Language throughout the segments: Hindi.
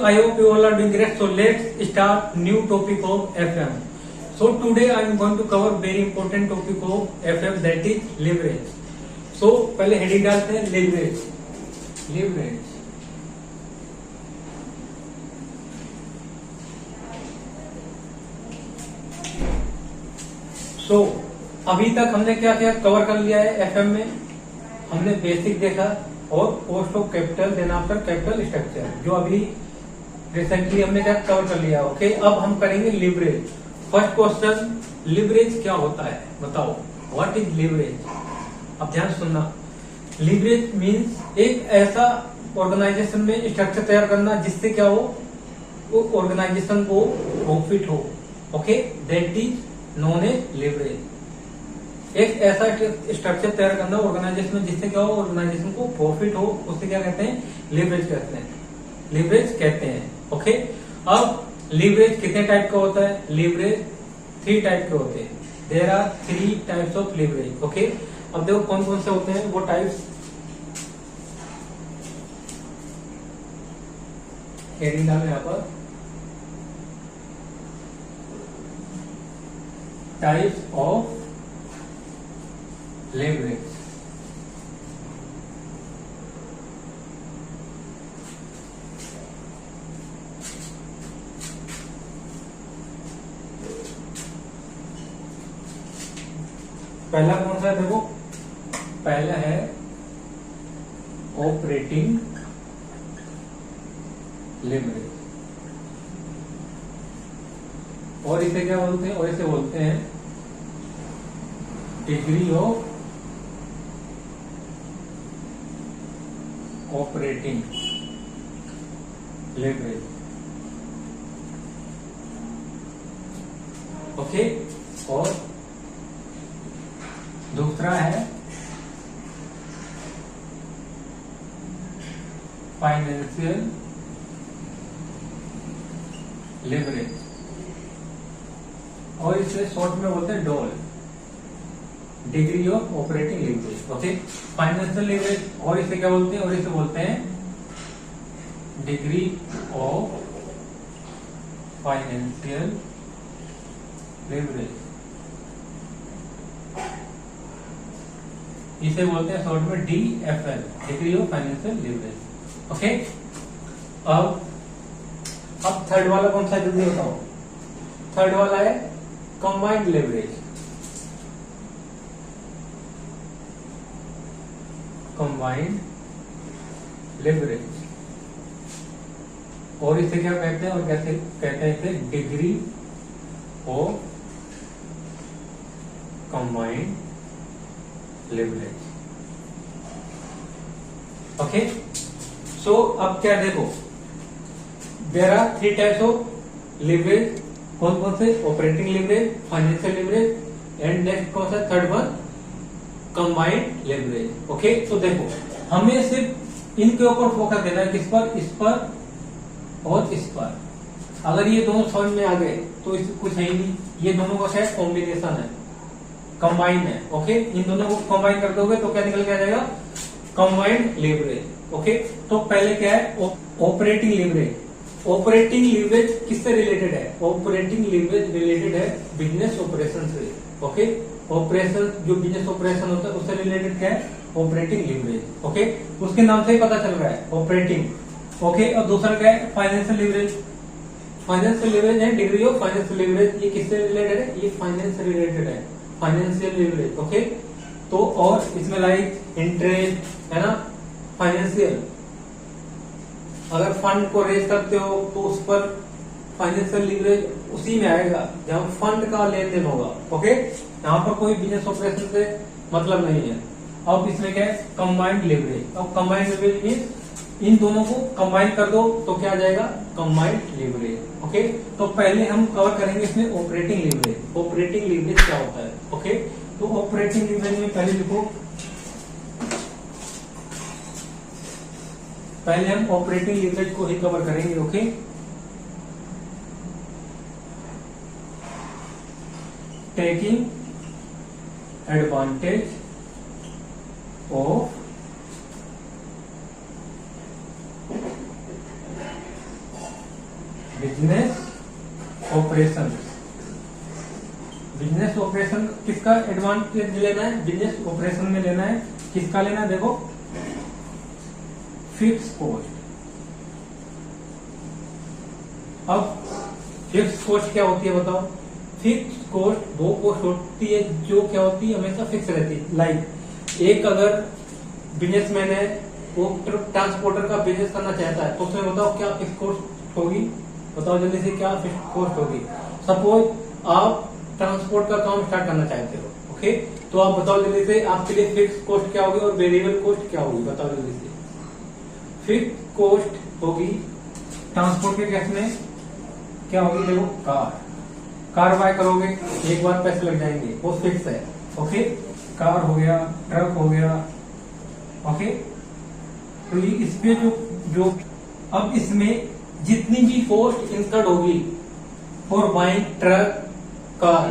I hope you all are doing great. So let's start new topic of FM. So today I am going to cover very important topic of FM, that is leverage. So पहले हेडिंग डालते हैं leverage. Leverage. So अभी तक हमने क्या क्या कवर कर लिया है एफएम में. हमने बेसिक देखा और post of capital then after capital structure, जो अभी रिसेंटली हमने क्या कवर कर लिया. ओके, अब हम करेंगे लिवरेज. फर्स्ट क्वेश्चन, लिवरेज क्या होता है बताओ. What is leverage? अब ध्यान सुनना. लिवरेज मींस एक ऐसा ऑर्गेनाइजेशन में स्ट्रक्चर तैयार करना जिससे क्या हो, वो ऑर्गेनाइजेशन को प्रॉफिट हो. Okay, that is known as leverage. एक ऐसा स्ट्रक्चर तैयार करना ऑर्गेनाइजेशन में जिससे क्या हो, ऑर्गेनाइजेशन को प्रॉफिट हो, उससे क्या कहते हैं, लिवरेज कहते हैं. लिवरेज कहते हैं. ओके, अब लिवरेज कितने टाइप का होता है? लिवरेज 3 टाइप के होते हैं. There are 3 types of leverage. Okay, अब देखो कौन कौन से होते हैं वो टाइप्स. हेडिंग डालो यहां पर, टाइप्स ऑफ लेवरेज. पहला कौन सा है देखो, पहला है ऑपरेटिंग लेवरेज. और इसे क्या बोलते हैं, और इसे बोलते हैं degree of operating leverage. Okay, और दूसरा है फाइनेंशियल लेवरेज, और इसे शॉर्ट में बोलते हैं doll, degree of operating leverage. Okay, financial leverage, और इसे क्या बोलते हैं, और इसे बोलते हैं डिग्री ऑफ फाइनेंशियल लेवरेज. इसे बोलते हैं शॉर्ट में DFL, degree of financial leverage. Okay, अब थर्ड वाला कौन सा जल्दी बताओ. थर्ड वाला है कंबाइंड लेवरेज. कंबाइंड लेवरेज, और इसे क्या कहते हैं, और कैसे कहते हैं इसे, degree of combined leverage. Okay, so अब क्या देखो, there are 3 types of leverage. कौन कौन से? Operating leverage, financial leverage, and next कौन सा, third one combined leverage. Okay, तो देखो हमें सिर्फ इनके ऊपर फोकस देना है. किस पर? इस पर और इस पर. अगर ये दोनों समझ में आ गए तो इस कुछ है ही नहीं. ये दोनों का क्या कॉम्बिनेशन है, कंबाइन है. ओके, इन दोनों को कंबाइन कर दोगे तो क्या निकल के आ जाएगा, कंबाइंड लेवरेज. ओके, तो पहले क्या है, ऑपरेटिंग लेवरेज. ऑपरेटिंग लेवरेज किससे रिलेटेड है? ऑपरेटिंग लेवरेज रिलेटेड है बिजनेस ऑपरेशन से. ओके, ऑपरेशन जो बिजनेस ऑपरेशन होता है उससे रिलेटेड क्या है, ऑपरेटिंग लेवरेज. ओके, उसके नाम से ही पता चल रहा है ऑपरेटिंग. ओके, और दूसरा क्या है, फाइनेंशियल लेवरेज. फाइनेंशियल लेवरेज है डिग्री ऑफ फाइनेंशियल लेवरेज. ये किससे रिलेटेड है, ये फाइनेंस से रिलेटेड है, फाइनेंशियल लेवरेज. ओके, तो और इसमें लाइक इंटरेस्ट है ना, फाइनेंशियल. अगर फंड को रेज करते हो तो उस पर फाइनेंशियल लीवरेज उसी में आएगा जहां फंड का लेन देन होगा. ओके, यहाँ पर कोई बिजनेस ऑपरेशन से मतलब नहीं है. अब इसमें क्या है, कंबाइंड लेवरेज. अब कंबाइंड लेवरेज मीन्स इन दोनों को कंबाइन कर दो तो क्या आ जाएगा, कंबाइंड लेवरेज. ओके, तो पहले हम कवर करेंगे इसमें ऑपरेटिंग लेवरेज. ऑपरेटिंग लेवरेज क्या होता है. ओके, तो ऑपरेटिंग लेवरेज में पहले लिखो, पहले हम ऑपरेटिंग लेवरेज को ही कवर करेंगे. Okay, taking advantage of operation. Business operation किसका एडवांटेज लेना है? बिजनेस ऑपरेशन में लेना है। किसका लेना है? देखो, फिक्स कॉस्ट। अब फिक्स कॉस्ट क्या होती है बताओ? फिक्स कॉस्ट वो कॉस्ट होती है जो क्या होती है, हमेशा फिक्स रहती है। लाइक एक अगर बिजनेसमैन है, वो ट्रांसपोर्टर का बिजनेस करना चाहता है, तो उसमें बताओ क्या फिक्स कॉस्ट होगी? बताओ जल्दी से, क्या फिक्स कॉस्ट होगी? सपोज आप ट्रांसपोर्ट का काम स्टार्ट करना चाहते हो, ओके, तो आप बताओ जल्दी से, आपके लिए फिक्स कॉस्ट क्या होगी और वेरिएबल कॉस्ट क्या होगी? बताओ जल्दी से। फिक्स कॉस्ट होगी ट्रांसपोर्ट के केस में क्या होगी? देखो, कार बाय करोगे, एक बार पैसे लग जाएंगे, वो फिक्स है, ओके। कार हो गया, ट्रक हो गया, ओके। तो ये इस पे जो अब इसमें जितनी भी कॉस्ट इंकर्ड होगी फॉर बाइंग ट्रक, कार,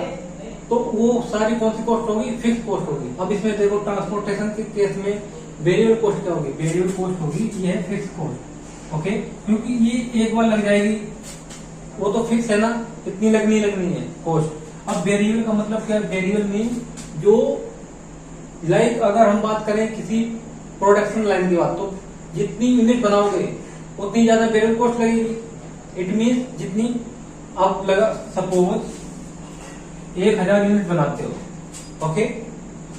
तो वो सारी कौन सी कॉस्ट होगी? फिक्स कॉस्ट होगी। अब इसमें देखो, ट्रांसपोर्टेशन के केस में वेरिएबल कॉस्ट क्या होगी? वेरिएबल कॉस्ट होगी, ये है फिक्स कॉस्ट, ओके, क्योंकि ये एक बार लग जाएगी, वो तो फिक्स है ना, इतनी लगनी है कॉस्ट। अब वेरिएबल का मतलब क्या है? वेरिएबल मीन जो, लाइक अगर हम बात करें किसी प्रोडक्शन लाइन की बात, तो जितनी यूनिट बनाओगे उतनी ज्यादा वेरिएबल कॉस्ट लगेगी। इट मीन्स जितनी आप लगा, सपोज 1000 यूनिट बनाते हो, ओके,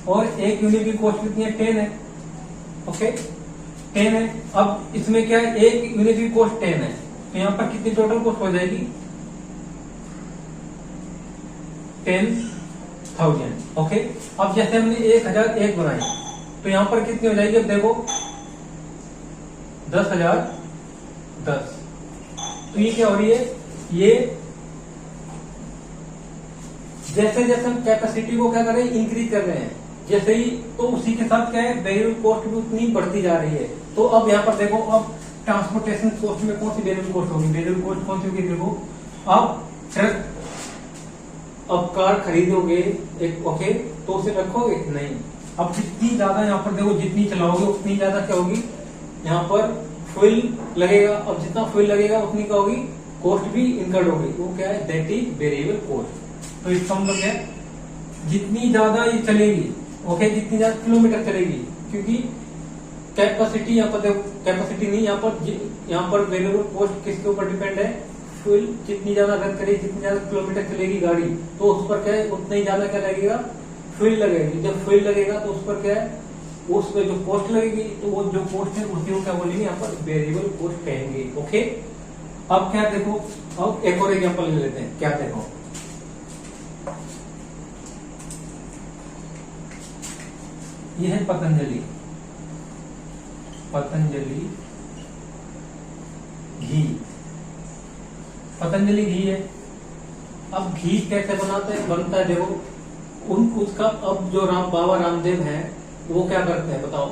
और एक यूनिट की कॉस्ट कितनी है? 10 है, ओके, 10 है। अब इसमें क्या है? एक यूनिट की कॉस्ट 10 है, तो यहां पर कितनी टोटल कॉस्ट हो जाएगी? 10,000, ओके। अब जैसे हमने 1001 बनाई, तो यहां पर कितनी हो जाएगी? अब देखो, 10,010। तो ये क्या हो रही है? ये जैसे जैसे हम कैपेसिटी को क्या कर रहे हैं? इंक्रीज कर रहे हैं, जैसे ही, तो उसी के साथ क्या है? वेरिएबल कॉस्ट भी उतनी बढ़ती जा रही है। तो अब यहाँ पर देखो, अब ट्रांसपोर्टेशन कॉस्ट में कौन सी वेरिएबल कॉस्ट होगी? वेरिएबल कॉस्ट कौन सी होगी? देखो, अब ट्रक, अब कार खरीदोगे एक, ओके, तो उसे रखोगे नहीं। अब जितनी ज्यादा यहाँ पर देखो, जितनी चलाओगे उतनी ज्यादा क्या होगी? यहाँ पर फ्यूल लगेगा। अब जितना फ्यूल लगेगा उतनी क्या होगी? कॉस्ट भी इनकर्ड होगी। वो क्या है? That is variable cost. तो इसका मतलब क्या है? जितनी ज्यादा ये चलेगी, ओके, जितनी ज्यादा किलोमीटर चलेगी, क्योंकि कैपेसिटी यहाँ पर, कैपेसिटी नहीं, यहाँ पर वेरिएबल कॉस्ट किसके ऊपर डिपेंड है? फ्यूल जितनी ज्यादा रन करेगी, जितनी ज्यादा किलोमीटर चलेगी गाड़ी, तो उस पर क्या है? उतना ही ज्यादा क्या लगेगा? फ्यूल लगेगी। जब फ्यूल लगेगा तो उस पर क्या है? उस पर जो कॉस्ट लगेगी, तो वो जो कॉस्ट है उसी को क्या बोलेंगे? यहाँ पर वेरिएबल कॉस्ट कहेंगे, ओके। अब क्या देखो, अब एक और एग्जाम्पल ले लेते हैं। क्या देखो, ये है पतंजलि घी। पतंजलि घी है। अब घी कैसे बनता है देखो, उसका, अब जो बाबा रामदेव हैं, वो क्या करते हैं बताओ?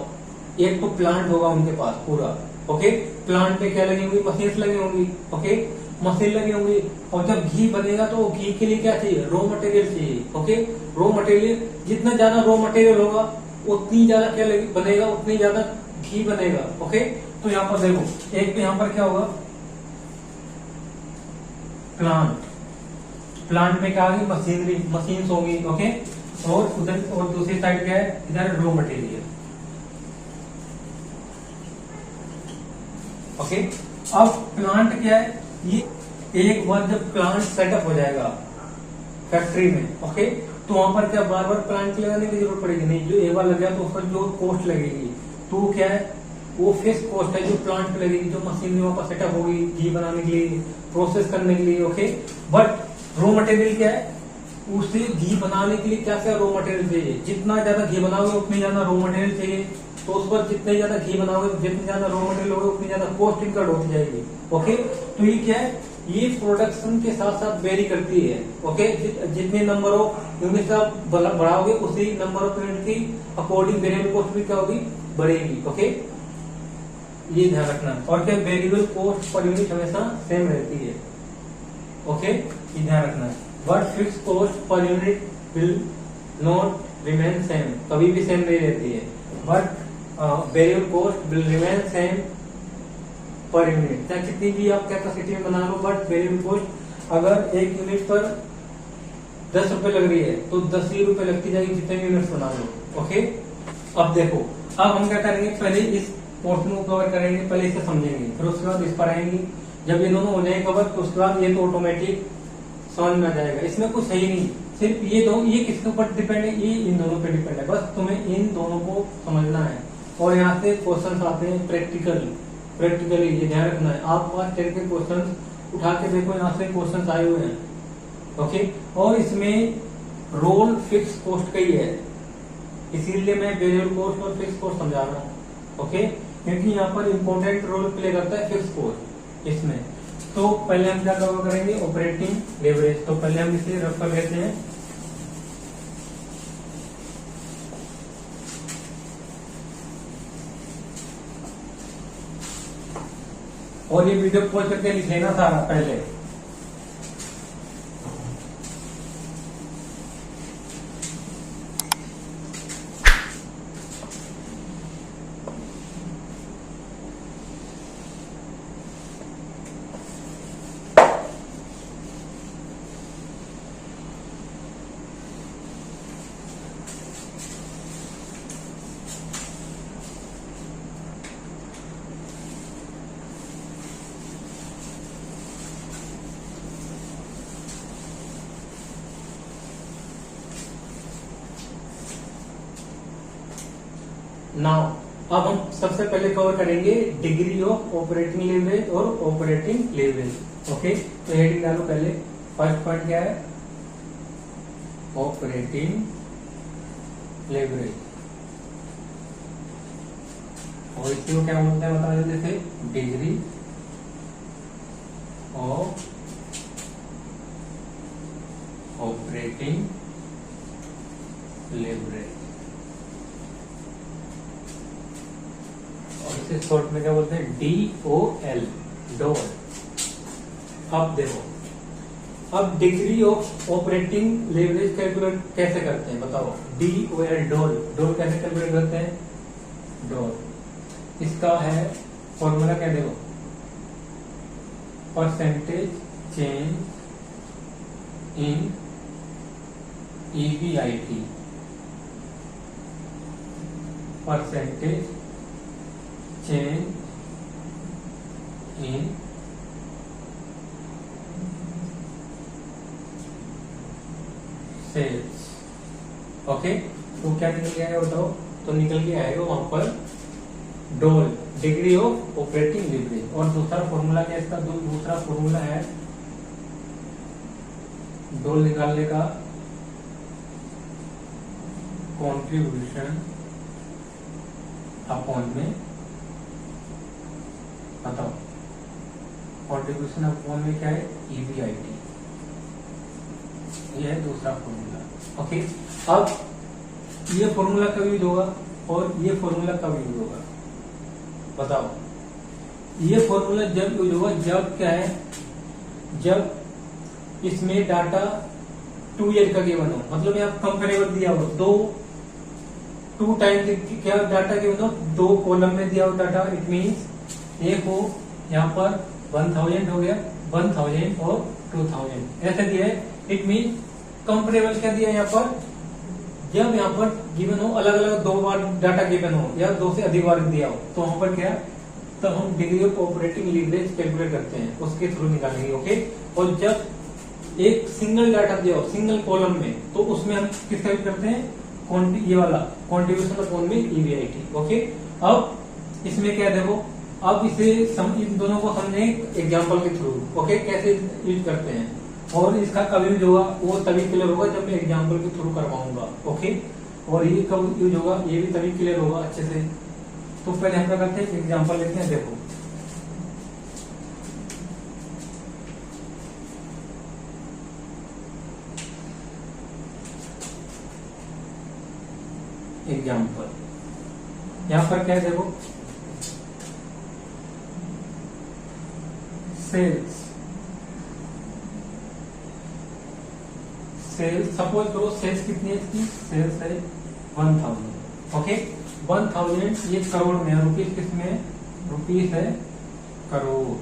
एक तो प्लांट होगा उनके पास पूरा, ओके, प्लांट पे क्या लगी होंगी? मशीन लगी होंगी, ओके, मशीन लगी होंगी। और जब घी बनेगा तो घी के लिए क्या चाहिए? रॉ मटेरियल चाहिए, ओके। रॉ मटेरियल, जितना ज्यादा रॉ मटेरियल होगा उतनी ज्यादा क्या बनेगा? उतनी ज्यादा घी बनेगा, ओके। तो यहाँ पर देखो, एक पे यहाँ पर क्या होगा? प्लांट में क्या होगी? मशीनरी, मशीन्स होंगी, ओके। और उधर, और दूसरी साइड क्या है? इधर रॉ मटेरियल, ओके। अब प्लांट क्या है? ये एक बार जब प्लांट सेटअप हो जाएगा फैक्ट्री में, ओके, तो वहां पर क्या बार बार प्लांट लगाने की जरूरत पड़ेगी? नहीं। जो एक बार लग गया तो उस पर जो कॉस्ट लगेगी, तो क्या है? वो फिक्स कॉस्ट है जो प्लांट पे लगेगी, जो मशीन वहां पर सेटअप होगी घी बनाने के लिए, प्रोसेस करने के लिए, ओके। बट रॉ मटेरियल क्या है? उसे घी बनाने के लिए क्या क्या रॉ मटेरियल चाहिए? जितना ज्यादा घी बनाओगे उतनी ज्यादा रॉ मटेरियल चाहिए। तो उस पर जितने ज्यादा घी बनाओगे, जितनी ज्यादा रॉ मटेरियल होगा, उतनी ज्यादा कॉस्ट इनकर्ड होती जाएगी, ओके। तो ये क्या है? ये प्रोडक्शन के साथ साथ वेरी करती है, ओके। जितने नंबर ऑफ यूनिट आप बढ़ाओगे, उसी नंबर ऑफ यूनिट की अकॉर्डिंग वेरिएबल कॉस्ट भी क्या होगी? बढ़ेगी, ओके। ये ध्यान रखना। और क्या? वेरिएबल कॉस्ट पर यूनिट हमेशा सेम रहती है, ओके, ये ध्यान रखना। But fix cost per unit will not remain same, कभी भी सेम नहीं रहती है। But variable cost will remain same per unit, चाहे कितनी भी आप कैपेसिटी में बना लो, बट वेरिएबल कॉस्ट अगर एक यूनिट पर 10 रुपए लग रही है तो 10 ही रुपए लगती जाएगी जितने भी यूनिट्स बना लो। ओके, अब देखो, अब हम क्या करेंगे, पहले इस पोर्शन को कवर करेंगे, पहले इसे समझेंगे, फिर उसके बाद इस पर आएंगे। जब ये दोनों हो जाएंगे कवर तो उसके बाद ये तो ऑटोमेटिक समझ में आ जाएगा। इसमें कुछ है ही नहीं, सिर्फ ये दो, ये किसके ऊपर डिपेंड है, ये इन दोनों पे डिपेंड है। बस तुम्हें इन दोनों को समझना है। और यहाँ से क्वेश्चन आते हैं प्रैक्टिकली ये ध्यान रखना है। आप पास 10 के क्वेश्चन उठा के देखो, यहाँ से क्वेश्चन आए हुए हैं। ओके, और इसमें रोल फिक्स कॉस्ट का ही है, इसीलिए मैं वेरिएबल कॉस्ट और फिक्स कॉस्ट समझा रहा हूँ। ओके, क्योंकि यहाँ पर इंपॉर्टेंट रोल प्ले करता है फिक्स कॉस्ट इसमें। तो पहले हम क्या कवर करेंगे, ऑपरेटिंग लेवरेज। तो पहले हम इसे रफ कर लेते हैं। और ये वीडियो पॉज करके लिख लेना सारा पहले। नाउ अब हम सबसे पहले कवर करेंगे डिग्री ऑफ ऑपरेटिंग लेवरेज और ऑपरेटिंग लेवरेज। ओके, तो हेडिंग डालो पहले। फर्स्ट पॉइंट क्या है, ऑपरेटिंग लेवरेज, और इसी को क्या बोलते हैं बता देते थे, डिग्री ऑफ ऑपरेटिंग लेवरेज, और इसे शॉर्ट में क्या बोलते हैं, DOL, डोल। अब देखो, अब degree of operating leverage calculate कैसे करते हैं बताओ, DOL, डोल कैसे कैलकुलेट करते हैं, डोल, इसका है फॉर्मूला क्या, देखो, percentage change in EBIT, percentage change in sales. Okay, तो क्या निकल के आएगा बताओ, तो निकल के आएगा वहां पर डोल, डिग्री ऑफ ऑपरेटिंग लेवरेज। और दूसरा फॉर्मूला क्या है इसका, दूसरा फॉर्मूला है डोल निकालने का, कंट्रीब्यूशन अपॉन में, बताओ कंट्रीब्यूशन अपॉन में क्या है, EBIT, ये है दूसरा फॉर्मूला। ओके, अब ये फॉर्मूला कब यूज होगा और ये फॉर्मूला कब यूज होगा बताओ। ये फॉर्मूला जब यूज होगा जब क्या है, जब इसमें डाटा 2 ईयर का गिवन हो, मतलब यहाँ कंपेरेबल दिया हो, टू टाइम क्या डाटा गिवन हो, 2 कॉलम में दिया हो डाटा, इट मीन्स एक हो यहाँ पर 1000 हो गया, 1000 और 2000 ऐसे दिया है। इट मीन कंपेरेबल क्या दिया है यहाँ पर, जब यहाँ पर गिवन हो अलग अलग 2 बार डाटा गिवन हो या 2 से अधिक बार दिया हो, तो वहां पर क्या, तो हम degree of operating leverage calculate करते हैं, उसके थ्रू निकालेंगे। ओके, और जब एक सिंगल डाटा दिया हो सिंगल कॉलम में, तो उसमें हम किसका यूज करते हैं, ये वाला कंट्रीब्यूशन अपॉन में EBIT। ओके, अब इसमें क्या देखो, अब इसे इन दोनों को हमने एग्जांपल के थ्रू, ओके, कैसे यूज करते हैं और इसका कब यूज होगा वो तभी क्लियर होगा जब मैं एग्जांपल के थ्रू करवाऊंगा। ओके, और ये कब यूज होगा ये भी तभी क्लियर होगा अच्छे से। तो पहले हम क्या करते हैं, एग्जांपल लेते हैं। देखो, एग्जांपल यहां पर क्या है, देखो, सेल्स, सपोज करो सेल्स कितनी है इसकी, सेल्स है 1000। ओके, 1000 ये करोड़ में है, रुपीज किसमें है, रुपीज है करोड़,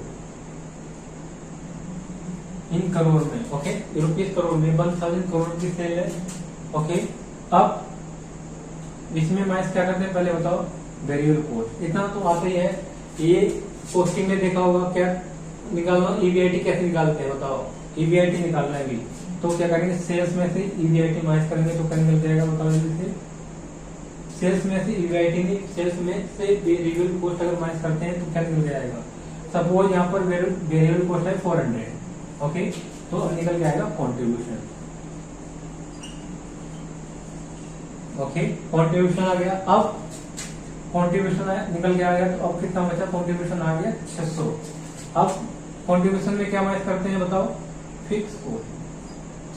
इन करोड़ में, ओके, रुपीज करोड़ में 1000 करोड़ की सेल है, ओके। अब इसमें माइनस क्या करते हैं पहले बताओ, वेरिएबल कॉस्ट, इतना तो आता ही है। ये कॉस्टिंग में देखा होगा, क्या निकालना, ईबीआईटी कैसे निकालते हैं बताओ, ईबीआईटी निकालना है भी, तो क्या करेंगे, सेल्स में से ईबीआईटी माइनस करेंगे तो क्या निकल जाएगा बताओ जल्दी से। सेल्स में से ईबीआईटी नहीं, सेल्स में से वेरिएबल कॉस्ट अगर माइनस करते हैं तो क्या निकल जाएगा। सपोज यहाँ पर वेरिएबल कॉस्ट है 400, ओके, तो अब निकल जाएगा कॉन्ट्रीब्यूशन, ओके, कॉन्ट्रीब्यूशन आ गया। अब कॉन्ट्रीब्यूशन निकल के आ गया, तो अब कितना बचा, कॉन्ट्रीब्यूशन आ गया 600। अब कॉन्ट्रीब्यूशन में क्या माइनस करते हैं बताओ, फिक्स कॉस्ट।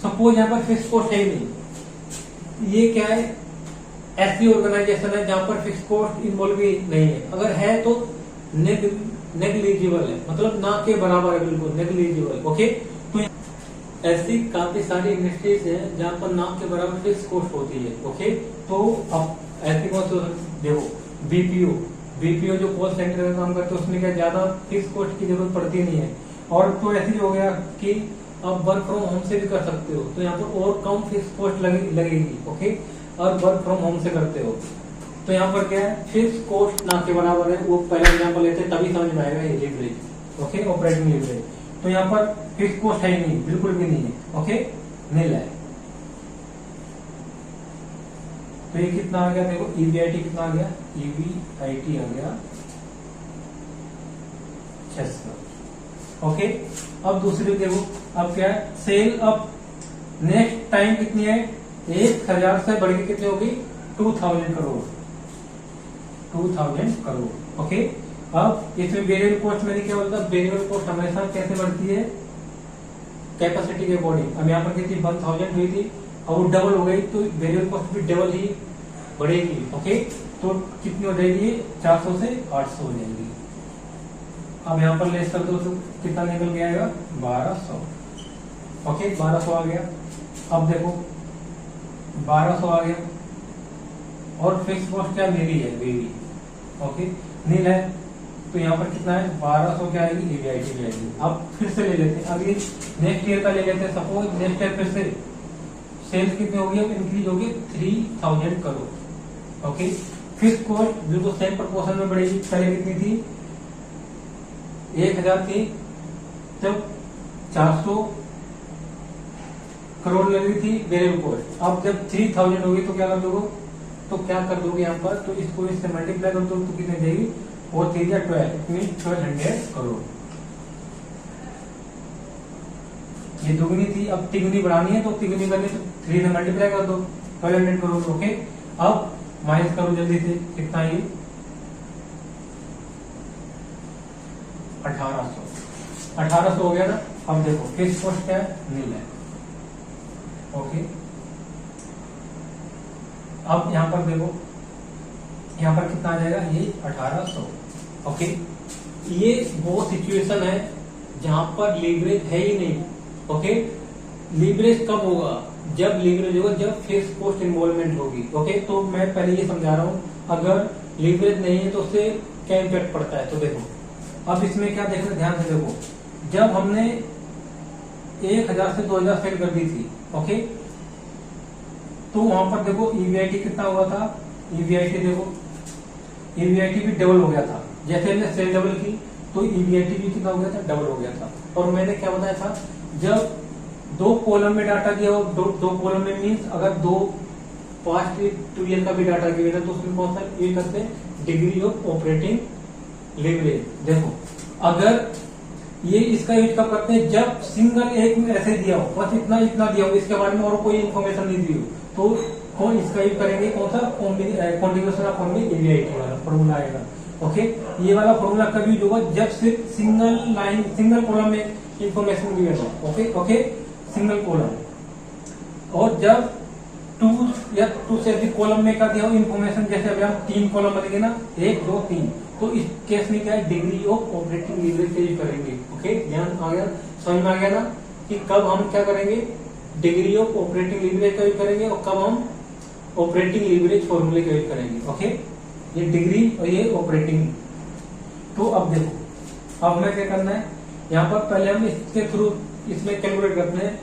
सपोज यहाँ पर फिक्स कॉस्ट है ही नहीं, ये क्या है, ऐसी ऑर्गेनाइजेशन है जहां पर फिक्स कॉस्ट इन्वॉल्व ही नहीं है, अगर है तो नेग्लिजिबल है, मतलब ना के बराबर है, बिल्कुल नेग्लिजिबल, ओके। तो ऐसी काफी सारी इंडस्ट्रीज है जहां पर ना के बराबर फिक्स कॉस्ट होती है, ओके। तो अब ऐसी कौन सी, देखो बीपीओ जो कॉल सेंटर में काम करते हैं उसमें क्या ज्यादा फिक्स कॉस्ट की जरूरत पड़ती नहीं है, और तो ऐसी हो गया कि आप वर्क फ्रॉम होम से भी कर सकते हो, तो यहाँ पर और कम फिक्स कॉस्ट लगेगी, ओके, और वर्क फ्रॉम होम से करते हो तो यहाँ पर क्या है, फिक्स कॉस्ट ना के बराबर है। वो पहले एग्जाम्पल लेते हैं तभी समझ में आएगा ये लीवरेज, ओके, ऑपरेटिंग लीवरेज। तो यहाँ पर फिक्स कॉस्ट है ही नहीं, बिल्कुल भी नहीं है, ओके, नील है। तो ये कितना आ गया, देखो ईबीआईटी कितना आ गया, ईबीआईटी आ गया 600, ओके। अब दूसरी देखो, अब क्या है, सेल अब नेक्स्ट टाइम कितनी है, 1000 से बढ़ के कितनी होगी, 2000 करोड़, 2000 करोड़, ओके। अब इसमें वेरिएबल कॉस्ट में क्या बोलता है, वेरिएबल कॉस्ट हमेशा कैसे बढ़ती है, कैपेसिटी के अकॉर्डिंग। अब यहाँ पर कितनी 1000 हुई थी, और वो डबल हो गई, तो वेरिएबल कॉस्ट भी डबल ही बढ़ेगी, ओके। तो कितनी हो जाएगी, 400 से 800 हो जाएगी। अब यहाँ पर लेस कर दो तो कितना निकल के आएगा, 1200, ओके, 1200 आ गया। अब देखो 1200 आ गया, और फिक्स कॉस्ट क्या मेरी है, मेरी, ओके, नील है, तो यहाँ पर कितना है, 1200 क्या आएगी, ईबीआईटी भी आएगी। अब फिर से ले लेते हैं, अभी नेक्स्ट ईयर का ले लेते हैं, सपोज नेक्स्ट ईयर फिर से सेल्स कितनी होगी, अब इंक्रीज होगी 3000 करोड़, ओके। फिक्स कॉस्ट बिल्कुल सेम प्रोपोर्शन में बढ़ेगी, पहले कितनी थी, 1000 थी, जब 400 करोड़ लगी थी वेरिएबल कॉस्ट, अब जब 3000 होगी तो क्या कर दोगे, तो क्या कर दोगे यहाँ पर, तो इसको इससे मल्टीप्लाई कर दो तो कितने जाएगी, 4 3 12, 1200 करोड़। ये दुगनी थी, अब तिगुनी बढ़ानी है, तो तिगुनी करनी तो 3 से मल्टीप्लाई कर दो, 1200 करोड़, ओके। अब माइनस करो जल्दी से, कितना ये 1800 हो गया ना। अब देखो फिक्स कॉस्ट क्या है, नील है, ओके। अब यहाँ पर देखो, यहाँ पर कितना आ जाएगा, ये 1800, ओके। ये वो सिचुएशन है जहां पर लीवरेज है ही नहीं, ओके। लीवरेज कब होगा, जब लीवरेज होगा जब फिक्स कॉस्ट इन्वॉल्वमेंट होगी, ओके। तो मैं पहले ये समझा रहा हूं, अगर लीवरेज नहीं है तो उससे क्या इम्पैक्ट पड़ता है, तो देखो अब इसमें क्या देखो, ध्यान से देखो, जब हमने 1000 से 2000 सेल कर दी थी, ओके, तो वहां पर देखो ईबीआईटी कितना हुआ था, ईबीआईटी देखो, ईबीआईटी भी डबल हो गया था, जैसे हमने सेल डबल की तो ईबीआईटी भी कितना हो गया था, डबल हो गया था। और मैंने क्या बताया था, जब 2 कॉलम में डाटा दिया हो, दो कॉलम में मीन्स अगर 2 पास्ट ईयर का भी डाटा दिया तो उसमें कौन सा ये करते हैं, डिग्री ऑफ ऑपरेटिंग लीवरेज। देखो अगर ये इसका यूज कब करते हैं, जब सिंगल एक में ऐसे दिया हो, बस इतना दिया हो, इसके बारे में और कोई इन्फॉर्मेशन नहीं दी हो, तो कौन इसका यूज करेंगे, कौन सा, कॉन्टिन्यूएशन ऑफ ईबीआईटी वाला फॉर्मूला आएगा, ओके। ये वाला फॉर्मूला कब यूज होगा, जब सिर्फ सिंगल लाइन, सिंगल कॉलम में इंफॉर्मेशन गिवन हो, ओके, सिंगल कॉलम। और जब 2 या 2 से अधिक कॉलम में का दिया हो इन्फॉर्मेशन, जैसे अभी हम 3 कॉलम बनेंगे ना, 1 2 3, तो इस केस में क्या है, डिग्री ऑफ ऑपरेटिंग लीवरेज का यूज करेंगे, ओके। ध्यान आ गया, समझ में आ गया ना, कि कब हम क्या करेंगे, डिग्री ऑफ ऑपरेटिंग लीवरेज का यूज करेंगे, और कब हम ऑपरेटिंग लीवरेज फॉर्मूले का यूज करेंगे, ओके। ये डिग्री और ये ऑपरेटिंग। तो अब देखो, अब हमें क्या करना है, यहाँ पर पहले हम इसके थ्रू इसमें कैलकुलेट करते हैं,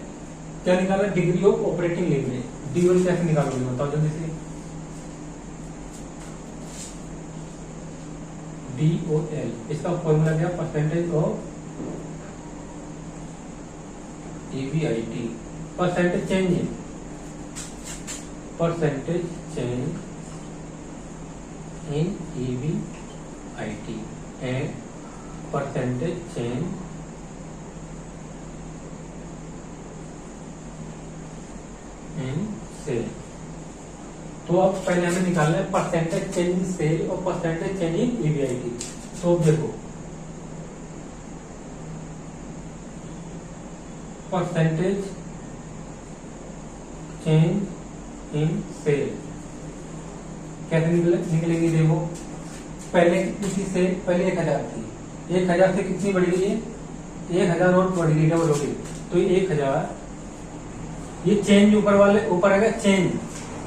क्या निकालना है, degree of operating leverage. D कैसे निकालोगे बताओ जल्दी से। DOL, इसका फॉर्मूला क्या, percentage of EBIT, percentage change है, percentage change in EBIT and percentage change in sale. तो अब पहले हमें निकालना है परसेंटेज चेंज इन सेल और परसेंटेज चेंज इन EBIT। तो देखो परसेंटेज चेंज इन सेल कैसे निकलेगी, देखो पहले कितनी थी सेल, पहले 1000 थी, 1000 से कितनी बढ़ गई है, 1000 और बढ़ गई, डबल हो गई। तो 1000, ये चेंज ऊपर आएगा चेंज,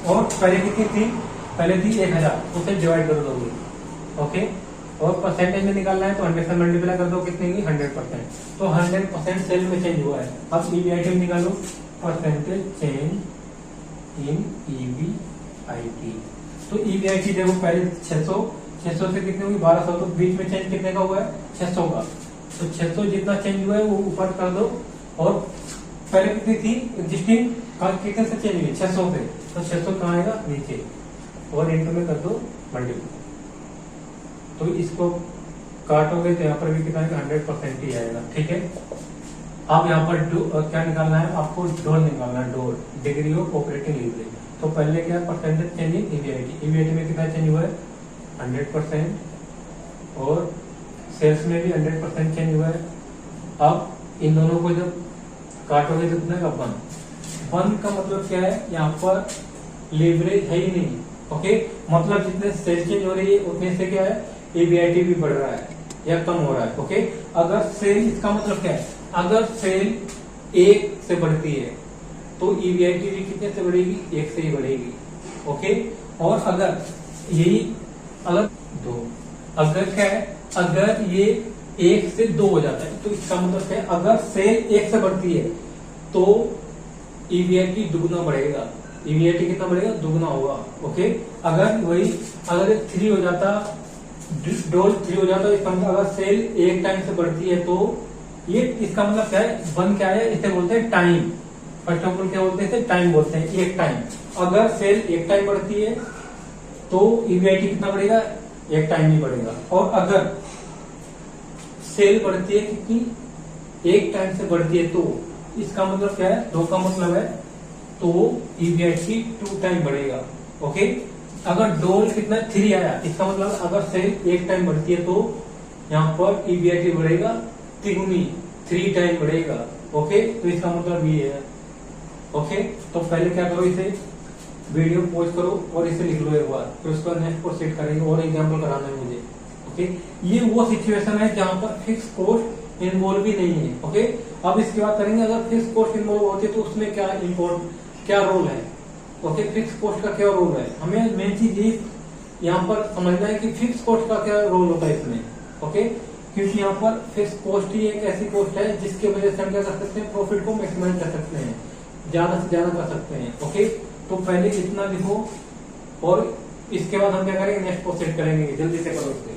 और पहले कितनी थी, पहले थी 1000, उसे डिवाइड कर दोगे, ओके। और परसेंटेज में निकालना है तो 100 से मल्टीप्लाई कर दो, कितने की 100%। तो 100% सेल में चेंज हुआ है। अब EBIT में निकालो, परसेंटेज चेंज इन EBIT। तो EBIT देखो पहले 600 से कितने हुई, 1200, तो बीच में चेंज कितने का हुआ है, 600 का। तो 600 जितना चेंज हुआ है वो ऊपर कर दो, और पहले कितनी थी एग्जिस्टिंग, कितने से चेंज हुई, 600 से, तो 600 कहाँ आएगा, नीचे, और इंटू में कर दो मल्टीप्लाई। तो इसको काटोगे तो यहाँ पर भी कितना आएगा, 100% ही आएगा, ठीक है। अब यहाँ पर क्या निकालना है आपको, डोल निकालना है, डोल, डिग्री ऑफ ऑपरेटिंग लिवरेज। तो पहले क्या, परसेंटेज चेंज इन EBIT में कितना चेंज हुआ है, 100%, और सेल्स में भी 100% चेंज हुआ है। अब इन दोनों को जब काटोगे तो कितना का 1 का मतलब क्या है, यहाँ पर लिवरेज है ही नहीं, ओके। मतलब जितने सेल चेंज हो रही है उतने से क्या है, EBIT भी बढ़ रहा है या कम हो रहा है, ओके। अगर सेल, इसका मतलब क्या है, अगर सेल 1 से बढ़ती है तो EBIT भी कितने से बढ़ेगी, 1 से ही बढ़ेगी, ओके। और अगर यही अगर 2, अगर क्या है, अगर ये 1 से 2 हो जाता है तो इसका मतलब क्या है, अगर सेल 1 से बढ़ती है तो EBIT दुगुना बढ़ेगा, EBIT कितना बढ़ेगा, दुगुना होगा, ओके। अगर 3 हो जाता, डोल 3 हो जाता, इसका मतलब अगर सेल 1 टाइम से बढ़ती है तो ये, इसका मतलब क्या है, 1 क्या है, इसे बोलते हैं टाइम। फर्स्ट ऑफ ऑल क्या बोलते हैं, इसे टाइम बोलते हैं, 1 टाइम। अगर सेल 1 टाइम बढ़ती है तो EBIT कितना बढ़ेगा, 1 टाइम ही बढ़ेगा। और अगर सेल बढ़ती है कितनी, 1 टाइम से बढ़ती है, तो इसका मतलब क्या है, 2 का मतलब है, तो EBIT 2 टाइम बढ़ेगा, ओके। अगर डोल कितना 3 आया, इसका मतलब अगर सेल 1 टाइम बढ़ती है तो यहाँ पर EBIT बढ़ेगा तिगुनी, 3 टाइम बढ़ेगा, ओके। तो इसका मतलब ये है, ओके। तो पहले क्या करो, इसे वीडियो पॉज करो और इसे लिख लो एक बार, फिर उसका नेक्स्ट प्रोसीड करेंगे, और एग्जाम्पल कराना है मुझे, ओके। ये वो सिचुएशन है जहां पर फिक्स कॉस्ट इन्वॉल्व भी नहीं है, ओके। अब इसके बाद करेंगे, अगर फिक्स कॉस्ट इन्वॉल्व होती है तो उसमें क्या रोल है, ओके। फिक्स कॉस्ट का क्या रोल है, हमें मेन चीज ये यहाँ पर समझना है कि फिक्स कॉस्ट का क्या रोल होता है इसमें, ओके। क्योंकि यहाँ पर फिक्स कॉस्ट ही एक ऐसी कॉस्ट है जिसकी वजह से हम क्या कर सकते हैं, प्रॉफिट को मैक्सिमाइज कर सकते हैं, ज्यादा से ज्यादा कर सकते हैं, ओके। तो पहले इतना लिखो, और इसके बाद हम क्या करेंगे, नेक्स्ट प्रोसीड करेंगे, जल्दी से करो इससे।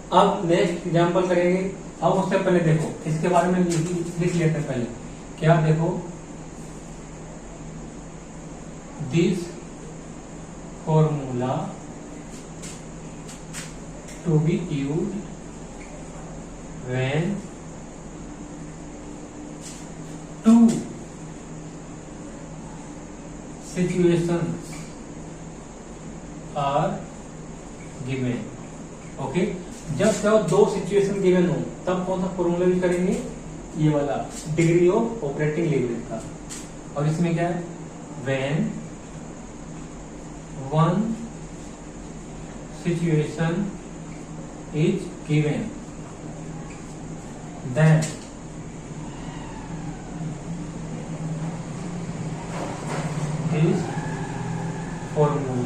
अब नेक्स्ट एग्जाम्पल करेंगे। अब उससे पहले देखो, इसके बारे में लिख लेते हैं पहले, क्या देखो, this formula to be used when 2 situations are given, okay. जब 2 सिचुएशन गिवन हो तब कौन सा फॉर्मूला यूज करेंगे, ये वाला, डिग्री ऑफ ऑपरेटिंग लिवरेज का। और इसमें क्या है, when 1 situation is given then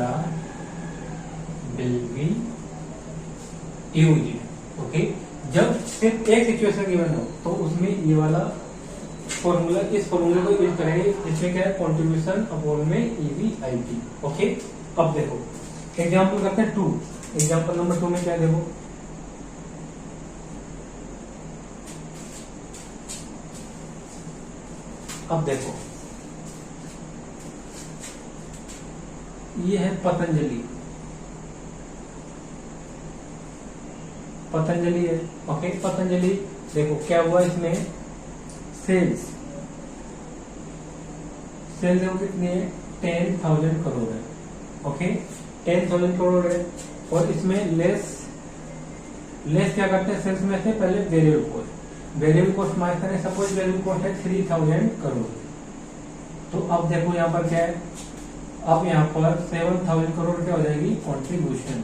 formula will be used. Okay, जब सिर्फ एक सिचुएशन गिवन हो तो उसमें ये वाला फॉर्मूला, इस फॉर्मूले को यूज करेंगे। इसमें क्या है, कंट्रीब्यूशन अपॉन में EBIT। ओके, अब देखो एग्जाम्पल करते हैं 2। एग्जाम्पल नंबर 2 में क्या है, देखो अब देखो ये है पतंजलि, पतंजलि है। ओके, पतंजलि देखो क्या हुआ इसमें, सेल्स देखो कितनी है, 10,000 करोड़ है। ओके, 10,000 करोड़ है। और इसमें लेस क्या करते हैं सेल्स में से, पहले variable cost, variable cost minus करें। सपोज वेरिएबल कॉस्ट है 3,000 करोड़, तो अब देखो यहाँ पर क्या है, अब यहाँ पर 7,000 करोड़ क्या हो जाएगी, कॉन्ट्रीब्यूशन।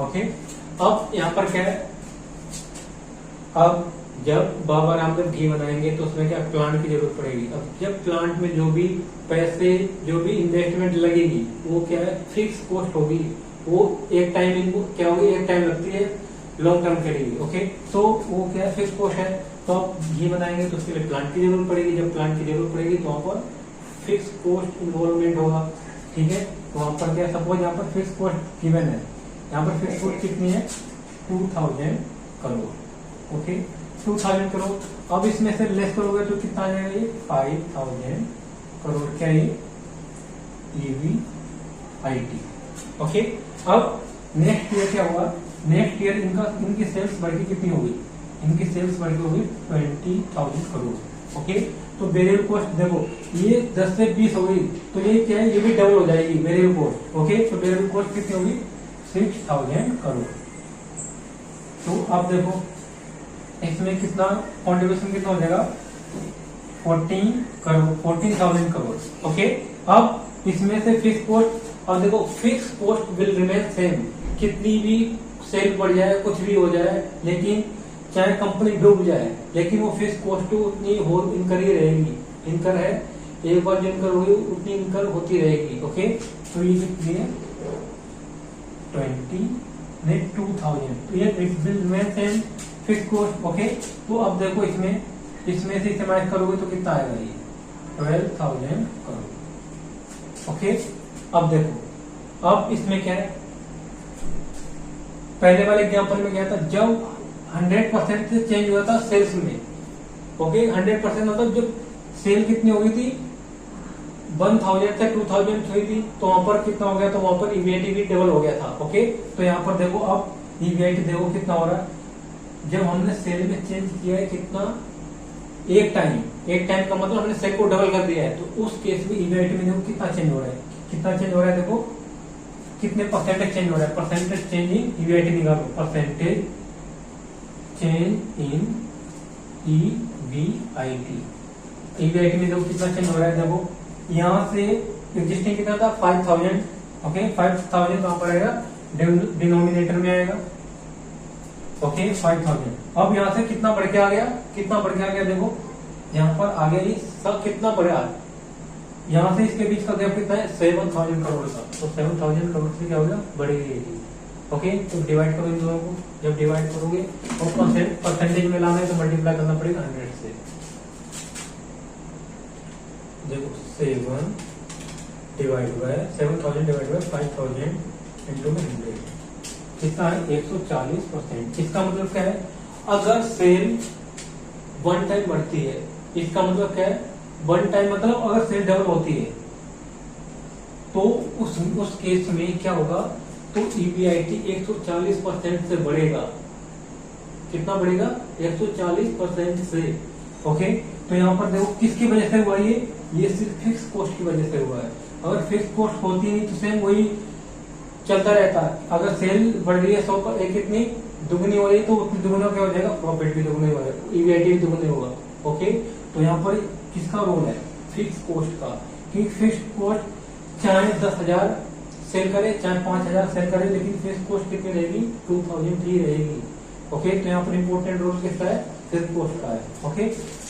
ओके, अब यहाँ पर क्या है, अब जब बाबा रामदेव घी बनाएंगे तो उसमें क्या प्लांट की जरूरत पड़ेगी। अब जब प्लांट में जो भी पैसे, जो भी इन्वेस्टमेंट लगेगी वो क्या है, फिक्स कॉस्ट होगी। वो एक टाइम इनको क्या होगी, एक टाइम लगती है लॉन्ग टर्म के लिए। ओके, तो वो क्या है, फिक्स कॉस्ट है। तो आप घी बनाएंगे तो उसके लिए प्लांट की जरूरत पड़ेगी। जब प्लांट की जरूरत पड़ेगी तो वहां पर फिक्स कॉस्ट इन्वॉल्वमेंट होगा। ठीक है, तो वहां पर क्या, सपोज यहाँ पर फिक्स कॉस्ट गिवन है, यहाँ पर फिक्स कॉस्ट कितनी है, 2,000 करोड़। ओके, 2,000 करोड़। अब इसमें से लेस करोगे तो कितना आ जाएगा, ये 5,000 करोड़। क्या ये, EBIT। ओके, अब नेक्स्ट ईयर क्या हुआ, नेक्स्ट ईयर इनकी सेल्स बढ़ के कितनी होगी, इनकी सेल्स बढ़ के होगी 20,000 करोड़। ओके, तो वेरिएबल कॉस्ट देखो ये 10 से 20 हो गई, तो ये क्या है, ये भी डबल हो जाएगी वेरिएबल कॉस्ट। ओके, तो वेरिएबल कॉस्ट कितनी होगी, 6,000 करोड़। तो अब देखो इसमें कितना कॉन्ट्रीब्यूशन कितना हो जाएगा, 14,000 करोड़। ओके, अब इसमें से फिक्स कॉस्ट, और देखो fix cost will remain same, कितनी भी सेल बढ़ जाए, कुछ भी हो जाए, लेकिन चाहे कंपनी डूब जाए, लेकिन वो फिक्स कॉस्ट तो उतनी हो इनकर ही रहेगी। इनकर है, एक बार जो इनकर होगी उतनी इनकर होती रहेगी। ओके, तो ये कितनी है, 2,000, तो ये will remain same fix cost. Okay, तो अब देखो इसमें से इसे माइनस करोगे तो कितना आएगा, ये 12,000 करोड़। ओके, अब देखो अब इसमें क्या है, पहले वाले एग्जांपल में क्या था, जब 100% से चेंज हुआ था सेल्स में। ओके, 100% मतलब जब सेल कितनी हो गई थी, 1,000 से 2,000 हुई थी, तो वहां पर कितना हो गया, तो वहां पर EBIT भी डबल हो गया था। ओके, तो यहाँ पर देखो अब EBIT देखो कितना हो रहा है, जब हमने सेल में चेंज किया है कितना, एक टाइम का मतलब हमने सेल को डबल कर दिया है, तो उस केस में EBIT में देखो कितना चेंज हो रहा है, कितना चेंज हो रहा है, देखो कितने परसेंटेज चेंज हो रहा है, परसेंटेज चेंज इन EBIT निकालो, percentage change in EBIT। EBIT में देखो कितना चेंज हो रहा है, देखो यहाँ से एग्जिस्टिंग कितना था, 5,000। ओके, 5,000 कहां पर आएगा, डिनोमिनेटर में आएगा। ओके, 5,000। अब यहाँ से कितना बढ़ के आ गया, देखो यहाँ पर आ गया, ये सब कितना बढ़ा, यहाँ से इसके बीच का गैप कितना है, 7,000 करोड़ का। तो 7,000 करोड़ से क्या हो गया, बढ़ेगी। ओके, तो डिवाइड करो इन दोनों को, जब डिवाइड करोगे और परसेंटेज में लाना है तो मल्टीप्लाई करना पड़ेगा 100 से। देखो 7,000 डिवाइड बाय 5,000 इंटू में 100 कितना है, 140%। इसका मतलब क्या है, अगर सेल वन टाइम बढ़ती है, इसका मतलब क्या है, वन टाइम मतलब अगर सेल डबल होती है तो उस केस में क्या होगा, तो EBIT 140% से बढ़ेगा। कितना बढ़ेगा, 140% से। ओके, तो यहाँ पर देखो किसकी वजह से हुआ, ये सिर्फ फिक्स कॉस्ट की वजह से हुआ है। अगर फिक्स कॉस्ट होती नहीं तो सेम वही चलता रहता है। अगर सेल बढ़ रही है 100 पर, एक कितनी दुगनी हो रही है, तो उतनी दुगना क्या हो जाएगा, प्रॉफिट भी दुगने हो जाएगा, EBIT भी दुगने होगा। ओके, तो यहाँ पर किसका रोल है, फिक्स कॉस्ट का, कि फिक्स कॉस्ट चाहे 10,000 सेल करे चाहे 5,000 सेल करे, लेकिन फिक्स कॉस्ट कितनी रहेगी, 2,000 ही रहेगी। ओके, तो यहाँ पर इंपोर्टेंट रोल किसका है, फिक्स कॉस्ट का है। ओके,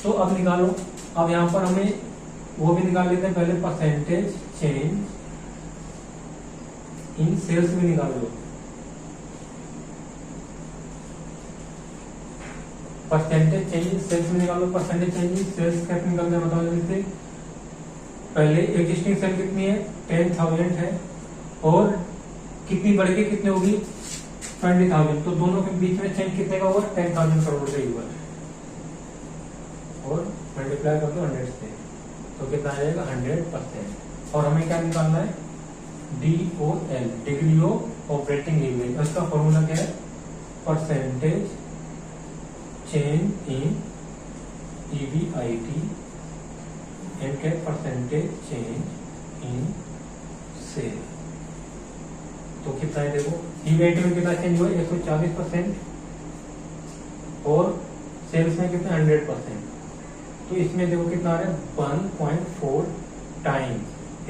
तो अब निकालो, अब यहाँ पर हमें वो भी निकाल लेते हैं। पहले परसेंटेज चेंज इन सेल्स भी निकाल लो। परसेंटेज चेंज इन सेल्स में निकालो। परसेंटेज चेंज इन सेल्स कैसे निकालते हैं बताओ जल्दी से। पहले एग्जिस्टिंग सेल कितनी है 10,000 है और कितनी बढ़ के कितने होगी 20,000, तो दोनों के बीच में चेंज कितने का होगा 10,000 करोड़ का हुआ और मल्टीप्लाई कर दो 100 से, तो कितना आ जाएगा 100%। और हमें क्या निकालना है DOL, degree of operating leverage. इसका फॉर्मूला क्या है percentage change in EBIT and क्या परसेंटेज चेंज इन सेल। तो कितना है देखो EBIT में कितना चेंज हुआ 140% और सेल्स में कितना 100%। तो इसमें देखो कितना आ रहा है 1.4 टाइम।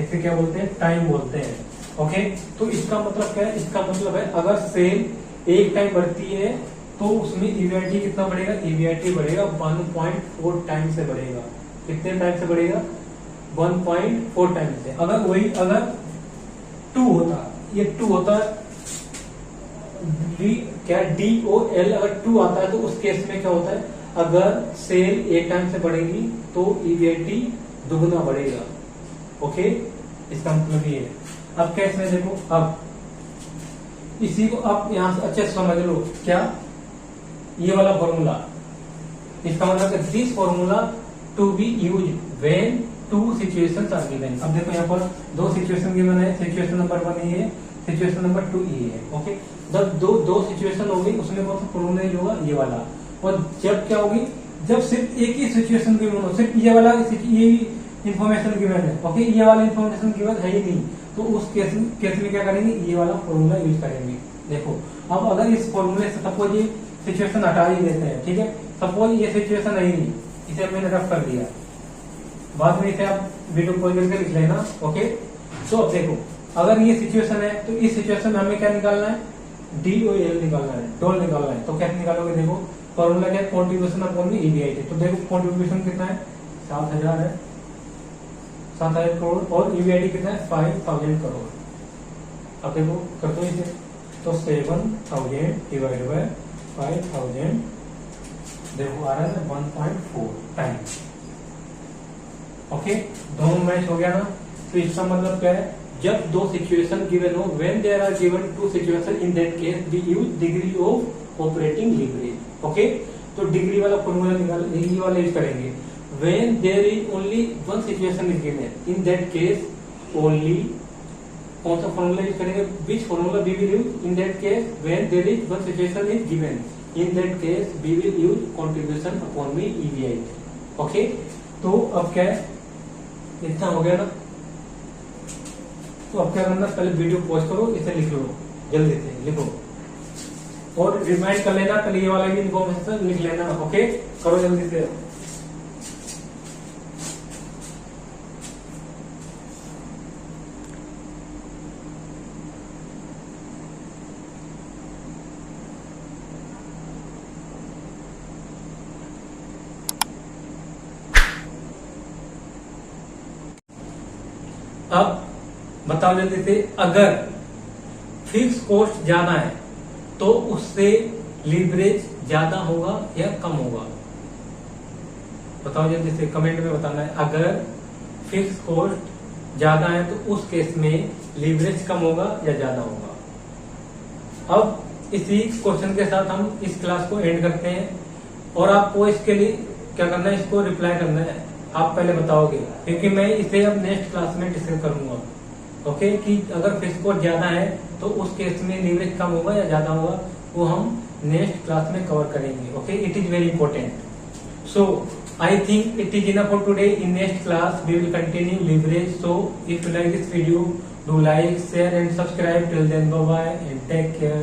इसे क्या बोलते हैं टाइम बोलते हैं। ओके, तो इसका मतलब क्या है, इसका मतलब है अगर सेल एक टाइम बढ़ती है तो उसमें EBIT कितना बढ़ेगा, EBIT बढ़ेगा 1.4 टाइम से बढ़ेगा। कितने टाइम से बढ़ेगा 1.4 टाइम से। अगर वही अगर 2 होता, ये 2 होता क्या DOL अगर 2 आता है तो उस केस में क्या होता है अगर सेल एक टाइम से बढ़ेगी तो EBIT दुगना बढ़ेगा। ओके, इसका मतलब ये है। अब केस में देखो, अब इसी को आप यहां से अच्छे से समझ लो क्या ये वाला फॉर्मूला, इसका मतलब this formula to be use when 2 situations are given. अब देखो यहाँ पर 2 सिचुएशन गिवन है, सिचुएशन नंबर 1 ये है, सिचुएशन नंबर 2 ये है। ओके, जब दो सिचुएशन होगी उसमें कौन सा फॉर्मूला यूज होगा ये वाला। और जब क्या होगी जब सिर्फ एक ही सिचुएशन गिवन हो, सिर्फ ये वाला ये इन्फॉर्मेशन गिवन है। ओके, ये वाला इन्फॉर्मेशन गिवन है ही नहीं, तो उस केस में क्या करेंगे ये वाला फॉर्मूला यूज करेंगे। देखो अब अगर इस फॉर्मूले से सपोज ये सिचुएशन हटा ही देते हैं, ठीक है, सपोज ये सिचुएशन है ही नहीं, इसे मैंने रफ कर दिया, बाद में इसे आप वीडियो कॉल करके लिख लेना। ओके, तो अब देखो अगर ये सिचुएशन है तो इस सिचुएशन में हमें क्या निकालना है DOL निकालना है, डोल निकालना है। तो कैसे निकालोगे देखो फॉर्मूला क्या है कॉन्ट्रीब्यूशन अपॉन EBIT। तो देखो कॉन्ट्रीब्यूशन कितना है 7,000 है, 7,000 करोड़ और EBIT कितना है 5,000 करोड़। अब देखो कर दो इसे, तो 7,000 डिवाइड बाय 5,000 देखो आ रहा है 1.4 टाइम। ओके, दोनों मैच हो गया ना। तो इसका मतलब क्या है जब 2 सिचुएशन गिवन हो when there are given 2 situation in that case we use degree of operating leverage. Okay, तो डिग्री वाला फॉर्मूला निकाल ये वाला यूज करेंगे। When there is only 1 situation is given in that case only कौन सा फॉर्मूला यूज करेंगे which formula we will use in that case when there is 1 situation is given in that case we will use contribution upon में EBIT। ओके, तो अब क्या है इतना हो गया ना। तो अब क्या करना पहले वीडियो पॉज करो, इसे लिख लो जल्दी से लिखो और रिमाइंड कर लेना, पहले ये वाला भी इन्फॉर्मेशन लिख लेना। ओके, करो जल्दी से। अब बताओ जल्दी से अगर फिक्स कॉस्ट ज्यादा है तो उससे लीवरेज ज्यादा होगा या कम होगा, बताओ जल्दी से कमेंट में बताना है। अगर फिक्स कॉस्ट ज्यादा है तो उस केस में लीवरेज कम होगा या ज्यादा होगा। अब इसी क्वेश्चन के साथ हम इस क्लास को एंड करते हैं और आपको इसके लिए क्या करना है इसको रिप्लाई करना है। आप पहले बताओगे क्योंकि मैं इसे अब नेक्स्ट क्लास में डिस्कस करूंगा। ओके, कि अगर फिक्स कॉस्ट ज्यादा है तो उस केस में लीवरेज कम होगा या ज्यादा होगा वो हम नेक्स्ट क्लास में कवर करेंगे। Okay, it is very important. So I think it is enough for today. In next class we will continue leverage. So if you like this video, do like, share and subscribe. Till then, bye bye and take care.